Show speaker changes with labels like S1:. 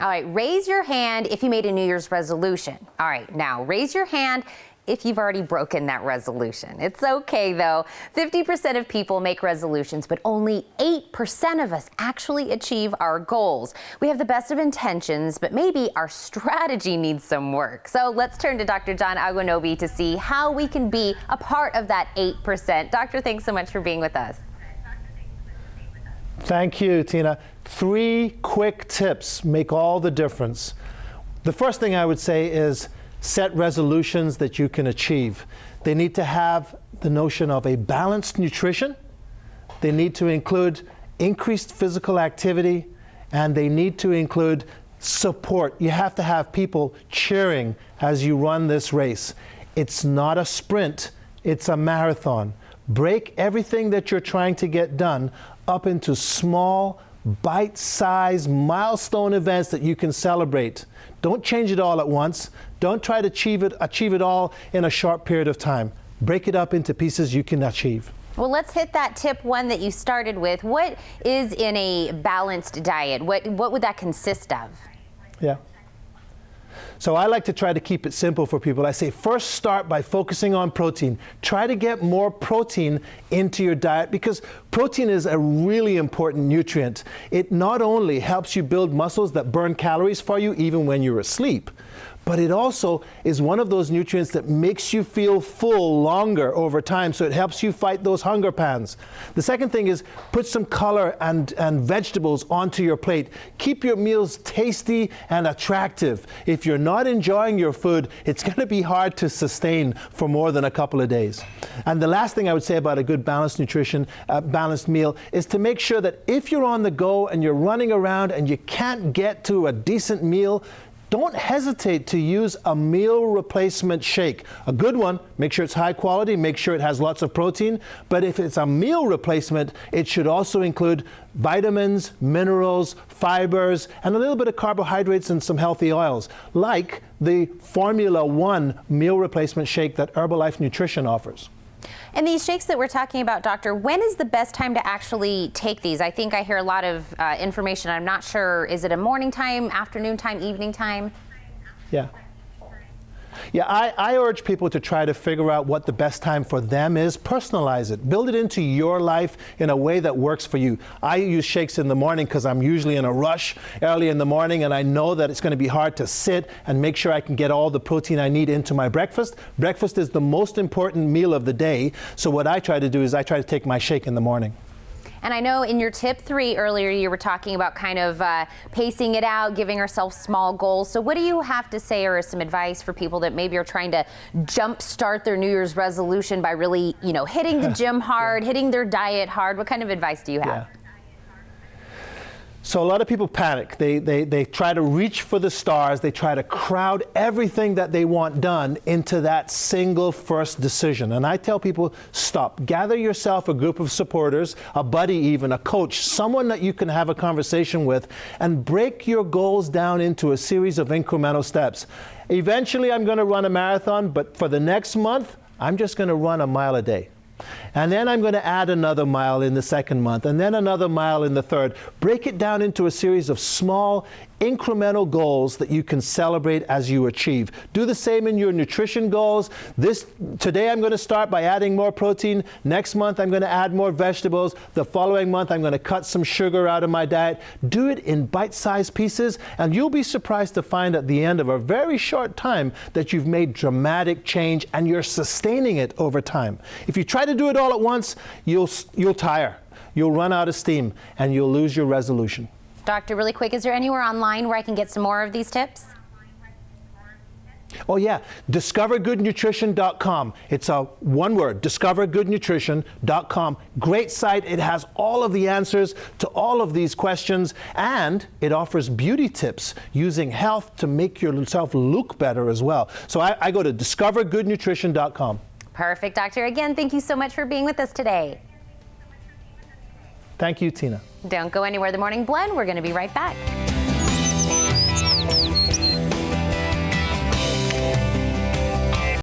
S1: All right, raise your hand if you made a New Year's resolution. All right, now raise your hand if you've already broken that resolution. It's okay though. 50% of people make resolutions, but only 8% of us actually achieve our goals. We have the best of intentions, but maybe our strategy needs some work. So let's turn to Dr. John Aguanobi to see how we can be a part of that 8%. Doctor, thanks so much for being with us.
S2: Thank you, Tina. 3 quick tips make all the difference. The first thing I would say is set resolutions that you can achieve. They need to have the notion of a balanced nutrition. They need to include increased physical activity, and they need to include support. You have to have people cheering as you run this race. It's not a sprint, it's a marathon. Break everything that you're trying to get done up into small, bite-sized milestone events that you can celebrate. Don't change it all at once. Don't try to achieve it all in a short period of time. Break it up into pieces you can achieve.
S1: Well, let's hit that tip 1 that you started with. What is in a balanced diet? What would that consist of?
S2: Yeah. So I like to try to keep it simple for people. I say first start by focusing on protein. Try to get more protein into your diet because protein is a really important nutrient. It not only helps you build muscles that burn calories for you even when you're asleep, but it also is one of those nutrients that makes you feel full longer over time, so it helps you fight those hunger pangs. The second thing is put some color and vegetables onto your plate. Keep your meals tasty and attractive. If you're not enjoying your food, it's going to be hard to sustain for more than a couple of days. And the last thing I would say about a good balanced nutrition, balanced meal, is to make sure that if you're on the go and you're running around and you can't get to a decent meal, don't hesitate to use a meal replacement shake. A good one, make sure it's high quality, make sure it has lots of protein. But if it's a meal replacement, it should also include vitamins, minerals, fibers, and a little bit of carbohydrates and some healthy oils, like the Formula One meal replacement shake that Herbalife Nutrition offers.
S1: And these shakes that we're talking about, Doctor, when is the best time to actually take these? I think I hear a lot of information. I'm not sure. Is it a morning time, afternoon time, evening time?
S2: Yeah. Yeah, I urge people to try to figure out what the best time for them is. Personalize it. Build it into your life in a way that works for you. I use shakes in the morning because I'm usually in a rush early in the morning, and I know that it's going to be hard to sit and make sure I can get all the protein I need into my breakfast. Breakfast is the most important meal of the day, so what I try to do is I try to take my shake in the morning.
S1: And I know in your tip 3 earlier, you were talking about kind of pacing it out, giving ourselves small goals. So what do you have to say or some advice for people that maybe are trying to jumpstart their New Year's resolution by really, hitting the gym hard, hitting their diet hard? What kind of advice do you have?
S2: Yeah. So a lot of people panic. They try to reach for the stars. They try to crowd everything that they want done into that single first decision. And I tell people, stop. Gather yourself a group of supporters, a buddy even, a coach, someone that you can have a conversation with, and break your goals down into a series of incremental steps. Eventually, I'm going to run a marathon, but for the next month, I'm just going to run a mile a day. And then I'm going to add another mile in the second month, and then another mile in the third. Break it down into a series of small, incremental goals that you can celebrate as you achieve. Do the same in your nutrition goals. Today I'm going to start by adding more protein. Next month I'm going to add more vegetables. The following month I'm going to cut some sugar out of my diet. Do it in bite-sized pieces, and you'll be surprised to find at the end of a very short time that you've made dramatic change and you're sustaining it over time. If you try to do it all at once, you'll tire. You'll run out of steam and you'll lose your resolution.
S1: Doctor, really quick, is there anywhere online where I can get some more of these tips?
S2: Oh yeah, discovergoodnutrition.com. It's a one word, discovergoodnutrition.com. Great site. It has all of the answers to all of these questions, and it offers beauty tips using health to make yourself look better as well. So I go to discovergoodnutrition.com.
S1: Perfect, Doctor. Again, thank you so much for being with us today.
S2: Thank you, Tina.
S1: Don't go anywhere. The Morning Blend, we're going to be right back.